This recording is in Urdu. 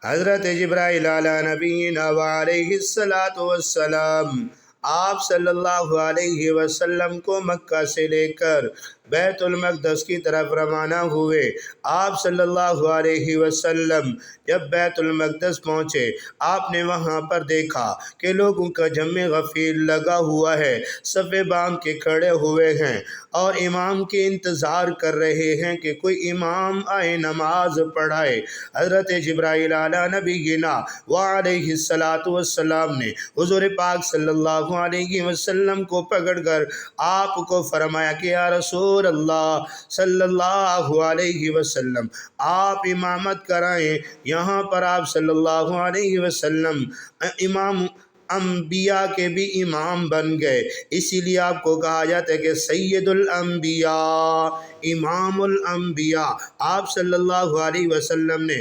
حضرت جبرائیل علی نبینا و علیہ السلام آپ صلی اللہ علیہ وسلم کو مکہ سے لے کر بیت المقدس کی طرف روانہ ہوئے۔ آپ صلی اللہ علیہ وسلم جب بیت المقدس پہنچے، آپ نے وہاں پر دیکھا کہ لوگوں کا جمع غفیر لگا ہوا ہے، صفیں باندھ کے کھڑے ہوئے ہیں اور امام کے انتظار کر رہے ہیں کہ کوئی امام آئے نماز پڑھائے۔ حضرت جبرائیل علی نبینا و علیہ السلام نے حضور پاک صلی اللہ علیہ وسلم کو پکڑ کر آپ کو فرمایا کہ یا رسول اللہ صلی اللہ علیہ وسلم آپ امامت کرائیں۔ یہاں پر آپ صلی اللہ علیہ وسلم امام انبیاء کے بھی امام بن گئے، اسی لیے آپ کو کہا جاتا ہے کہ سید الانبیاء، امام الانبیاء۔ آپ صلی اللہ علیہ وسلم نے